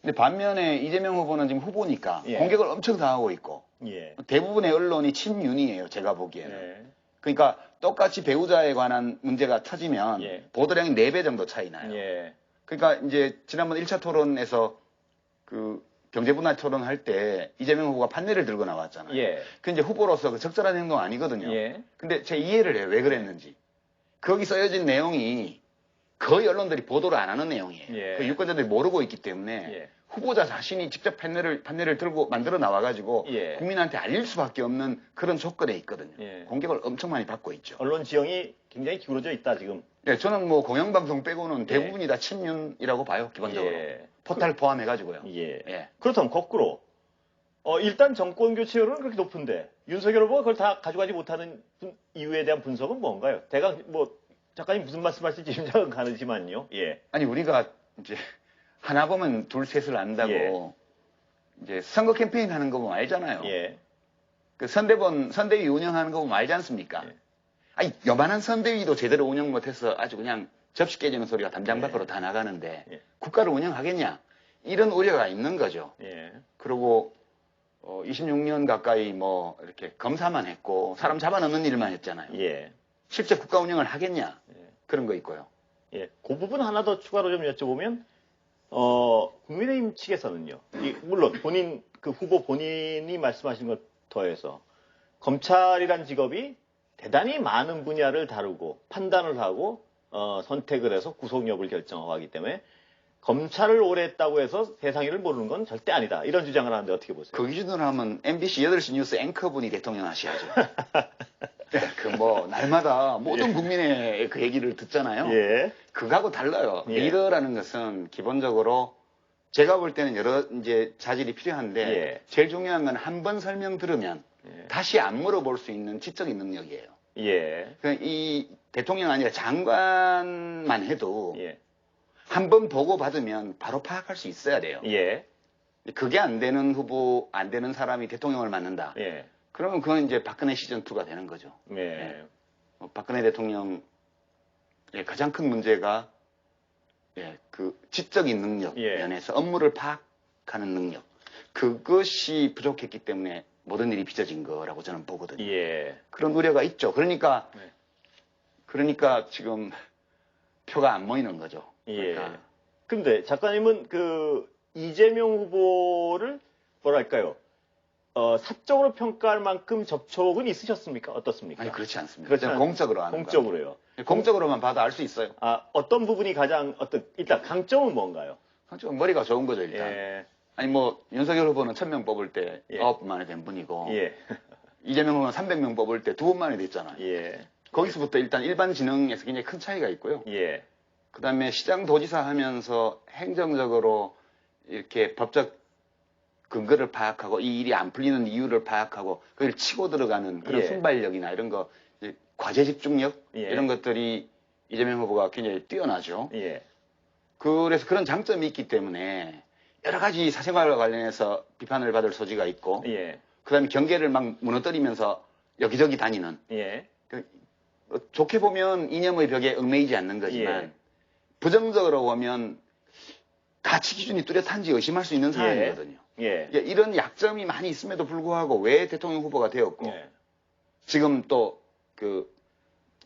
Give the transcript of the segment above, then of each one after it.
근데 반면에 이재명 후보는 지금 후보니까 예. 공격을 엄청 당하고 있고 예. 대부분의 언론이 친윤이에요. 제가 보기에는. 예. 그러니까 똑같이 배우자에 관한 문제가 터지면 예. 보도량이 4배 정도 차이 나요. 예. 그러니까 이제 지난번 1차 토론에서 그 경제분할 토론할 때 이재명 후보가 판례를 들고 나왔잖아요. 예. 그 이제 후보로서 그 적절한 행동 아니거든요. 예. 근데 제가 이해를 해요. 왜 그랬는지. 거기 써여진 내용이 거의 언론들이 보도를 안 하는 내용이에요. 예. 그 유권자들이 모르고 있기 때문에 예. 후보자 후보자 자신이 직접 판례를 들고 만들어 나와가지고 예. 국민한테 알릴 수밖에 없는 그런 조건에 있거든요. 예. 공격을 엄청 많이 받고 있죠. 언론 지형이 굉장히 기울어져 있다 지금. 네, 저는 뭐 공영방송 빼고는 대부분이 다 친윤이라고 봐요. 기본적으로. 예. 포탈 포함해가지고요. 예. 예. 그렇다면 거꾸로 일단 정권 교체율은 그렇게 높은데 윤석열 후보가 그걸 다 가져가지 못하는 이유에 대한 분석은 뭔가요? 대강 뭐 작가님 무슨 말씀하실지 짐작은 가능하지만요. 예. 아니 우리가 이제 하나 보면 둘 셋을 안다고 예. 이제 선거 캠페인 하는 거 보면 알잖아요. 예. 그 선대위 운영하는 거 보면 알지 않습니까? 예. 아니 요만한 선대위도 제대로 운영 못해서 아주 그냥 접시 깨지는 소리가 담장 밖으로 예. 다 나가는데 예. 국가를 운영하겠냐 이런 우려가 있는 거죠. 예. 그리고 26년 가까이 뭐 이렇게 검사만 했고 사람 잡아넣는 일만 했잖아요. 예. 실제 국가 운영을 하겠냐 예. 그런 거 있고요. 예. 그 부분 하나 더 추가로 좀 여쭤보면 국민의힘 측에서는요. 물론 그 후보 본인이 말씀하신 것 더해서 검찰이란 직업이 대단히 많은 분야를 다루고 판단을 하고 선택을 해서 구속 여부를 결정하고 하기 때문에 검찰을 오래 했다고 해서 세상 일을 모르는 건 절대 아니다. 이런 주장을 하는데 어떻게 보세요? 그 기준으로 하면 MBC 8시 뉴스 앵커분이 대통령 하셔야죠. 그 뭐 날마다 모든 예. 국민의 그 얘기를 듣잖아요. 예. 그거하고 달라요. 예. 리더라는 것은 기본적으로 제가 볼 때는 여러 이제 자질이 필요한데 예. 제일 중요한 건 한 번 설명 들으면 예. 다시 안 물어볼 수 있는 지적인 능력이에요. 예. 이 대통령 아니라 장관만 해도 예. 한 번 보고 받으면 바로 파악할 수 있어야 돼요. 예. 그게 안 되는 후보, 안 되는 사람이 대통령을 맡는다. 예. 그러면 그건 이제 박근혜 시즌2가 되는 거죠. 예. 박근혜 대통령의 가장 큰 문제가 그 지적인 능력 예. 면에서 업무를 파악하는 능력. 그것이 부족했기 때문에 모든 일이 빚어진 거라고 저는 보거든요. 예. 그런 우려가 있죠. 그러니까 네. 지금 표가 안 모이는 거죠. 예. 그러니까 근데 작가님은 그 이재명 후보를 뭐랄까요? 사적으로 평가할 만큼 접촉은 있으셨습니까? 어떻습니까? 아니 그렇지 않습니다. 그렇지 저는 않습니다. 공적으로 하는 공적으로요. 거. 공적으로만 봐도 알 수 있어요. 어떤 부분이 가장 일단 강점은 뭔가요? 좀 머리가 좋은 거죠 일단. 예. 아니 뭐 윤석열 후보는 1000명 뽑을 때 예. 9분 만에 된 분이고 예. 이재명 후보는 300명 뽑을 때 2분 만에 됐잖아요. 예. 거기서부터 일단 일반 지능에서 굉장히 큰 차이가 있고요. 예. 그 다음에 시장 도지사 하면서 행정적으로 이렇게 법적 근거를 파악하고 이 일이 안 풀리는 이유를 파악하고 그걸 치고 들어가는 그런 예. 순발력이나 이런 거, 이제 과제 집중력 예. 이런 것들이 이재명 후보가 굉장히 뛰어나죠. 예. 그래서 그런 장점이 있기 때문에 여러 가지 사생활과 관련해서 비판을 받을 소지가 있고 예. 그 다음에 경계를 막 무너뜨리면서 여기저기 다니는 예. 좋게 보면 이념의 벽에 얽매이지 않는 거지만 예. 부정적으로 보면 가치 기준이 뚜렷한지 의심할 수 있는 사람이거든요. 예. 이런 약점이 많이 있음에도 불구하고 왜 대통령 후보가 되었고 예. 지금 또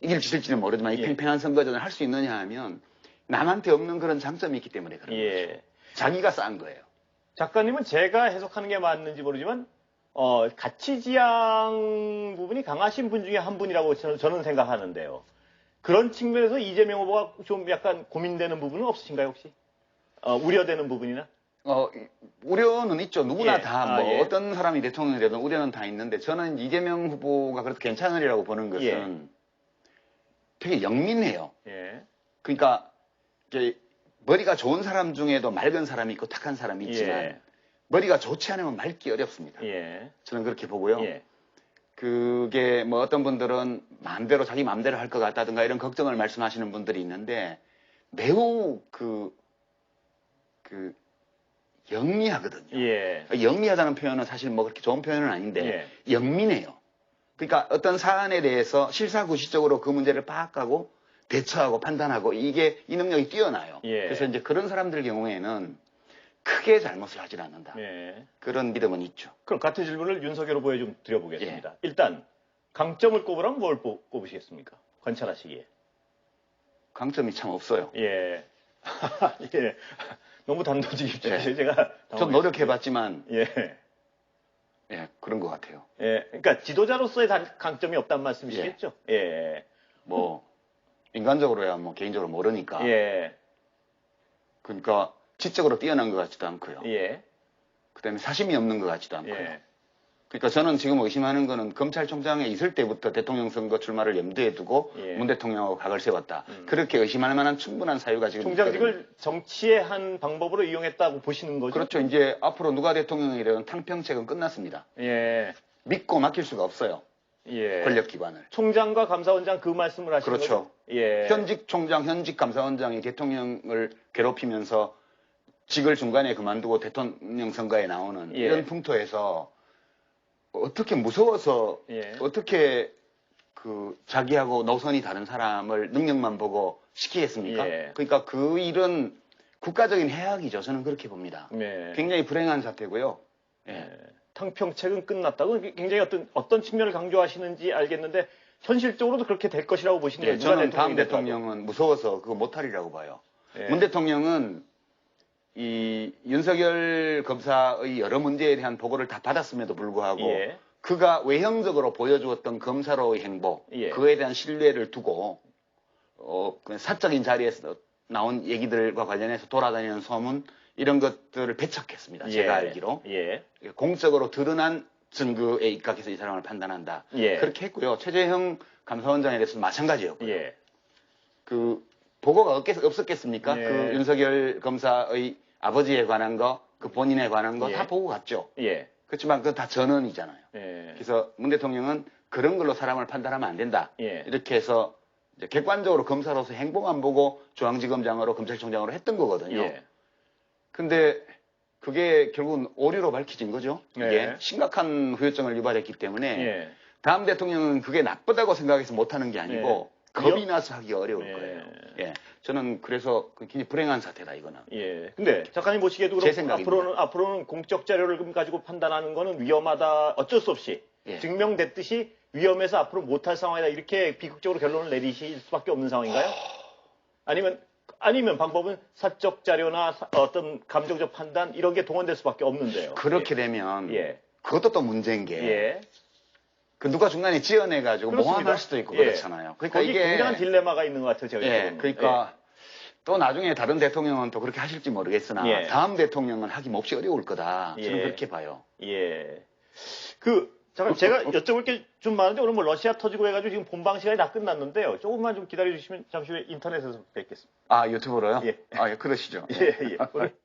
이길지 질지는 모르지만 이 예. 팽팽한 선거전을 할 수 있느냐 하면 남한테 없는 그런 장점이 있기 때문에 그런 예. 거죠. 자기가 쌓은 거예요. 작가님은 제가 해석하는 게 맞는지 모르지만 가치지향 부분이 강하신 분 중에 한 분이라고 저는 생각하는데요. 그런 측면에서 이재명 후보가 좀 약간 고민되는 부분은 없으신가요, 혹시? 우려되는 부분이나? 우려는 있죠. 누구나 예. 다 예. 어떤 사람이 대통령이 되든 우려는 다 있는데 저는 이재명 후보가 그래도 괜찮으리라고 보는 것은 예. 되게 영민해요. 예. 그러니까 이제 머리가 좋은 사람 중에도 맑은 사람이 있고 탁한 사람이 있지만 예. 머리가 좋지 않으면 맑기 어렵습니다. 예. 저는 그렇게 보고요. 예. 그게 뭐 어떤 분들은 마음대로 자기 마음대로 할 것 같다든가 이런 걱정을 말씀하시는 분들이 있는데 매우 영리하거든요. 예. 영리하다는 표현은 사실 뭐 그렇게 좋은 표현은 아닌데 예. 영민해요. 그러니까 어떤 사안에 대해서 실사구시적으로 그 문제를 파악하고 대처하고 판단하고 이 능력이 뛰어나요. 예. 그래서 이제 그런 사람들 경우에는 크게 잘못을 하진 않는다. 예. 그런 믿음은 있죠. 그럼 같은 질문을 윤석열 후보에 좀 드려보겠습니다. 예. 일단 강점을 꼽으라면 뭘 꼽으시겠습니까? 관찰하시기에. 강점이 참 없어요. 예. 예. 너무 단도직입죠. 예. 제가 좀 노력해봤지만 예. 예, 그런 것 같아요. 예. 그러니까 지도자로서의 강점이 없단 말씀이시겠죠? 예. 뭐 인간적으로야 뭐 개인적으로 모르니까. 예. 그러니까 지적으로 뛰어난 것 같지도 않고요. 예. 그다음에 사심이 없는 것 같지도 않고요. 예. 그러니까 저는 지금 의심하는 거는 검찰총장에 있을 때부터 대통령 선거 출마를 염두에 두고 예. 문 대통령하고 각을 세웠다. 그렇게 의심할 만한 충분한 사유가 지금 총장직을 있거든요. 정치의 한 방법으로 이용했다고 보시는 거죠? 그렇죠. 이제 앞으로 누가 대통령이 되든 탕평책은 끝났습니다. 예. 믿고 맡길 수가 없어요. 예. 권력기관을. 총장과 감사원장 그 말씀을 하시는 그렇죠. 거죠? 예. 현직 총장, 현직 감사원장이 대통령을 괴롭히면서 직을 중간에 그만두고 대통령 선거에 나오는 예. 이런 풍토에서 어떻게 무서워서 예. 어떻게 그 자기하고 노선이 다른 사람을 능력만 보고 시키겠습니까? 예. 그러니까 그 일은 국가적인 해악이죠. 저는 그렇게 봅니다. 예. 굉장히 불행한 사태고요. 예. 예. 탕평책은 끝났다고 굉장히 어떤 측면을 강조하시는지 알겠는데 현실적으로도 그렇게 될 것이라고 보시는 예, 거예요. 저는 다음 되더라도. 대통령은 무서워서 그거 못하리라고 봐요. 예. 문 대통령은 이 윤석열 검사의 여러 문제에 대한 보고를 다 받았음에도 불구하고 예. 그가 외형적으로 보여주었던 검사로의 행보, 예. 그에 대한 신뢰를 두고 그냥 사적인 자리에서 나온 얘기들과 관련해서 돌아다니는 소문 이런 것들을 배척했습니다. 제가 알기로 예. 공적으로 드러난 증거에 입각해서 이 사람을 판단한다. 예. 그렇게 했고요. 최재형 감사원장에 대해서는 마찬가지였고요. 예. 그 보고가 없었겠습니까? 예. 그 윤석열 검사의 아버지에 관한 거, 그 본인에 관한 거 다 예. 보고 갔죠. 예. 그렇지만 그건 다 전언이잖아요. 예. 그래서 문 대통령은 그런 걸로 사람을 판단하면 안 된다. 예. 이렇게 해서 이제 객관적으로 검사로서 행보만 보고 중앙지검장으로 검찰총장으로 했던 거거든요. 예. 근데 그게 결국은 오류로 밝혀진 거죠. 이게 예. 심각한 후유증을 유발했기 때문에 예. 다음 대통령은 그게 나쁘다고 생각해서 못하는 게 아니고 겁이 나서 하기 어려울 예. 거예요. 예. 저는 그래서 굉장히 불행한 사태다 이거는. 예. 근데 작가님 보시기에도 제 그럼 생각입니다. 앞으로는 공적 자료를 가지고 판단하는 거는 위험하다. 어쩔 수 없이 예. 증명됐듯이 위험해서 앞으로 못할 상황이다. 이렇게 비극적으로 결론을 내리실 수밖에 없는 상황인가요? 아니면 방법은 사적 자료나 어떤 감정적 판단 이런 게 동원될 수밖에 없는데요. 그렇게 되면 예. 그것도 또 문제인 게 예. 그 누가 중간에 지어내가지고 그렇습니다. 모함할 수도 있고 예. 그렇잖아요. 그러니까 거기 이게 굉장한 딜레마가 있는 것 같아요. 제가 예, 보면. 그러니까 또 나중에 다른 대통령은 또 그렇게 하실지 모르겠으나 예. 다음 대통령은 하기 몹시 어려울 거다. 저는 예. 그렇게 봐요. 예. 잠깐 제가 여쭤볼 게 좀 많은데 오늘 뭐 러시아 터지고 해가지고 지금 본방 시간이 다 끝났는데요. 조금만 좀 기다려 주시면 잠시 후에 인터넷에서 뵙겠습니다. 아 유튜브로요? 예. 아 예, 그러시죠. 예, 예. 오늘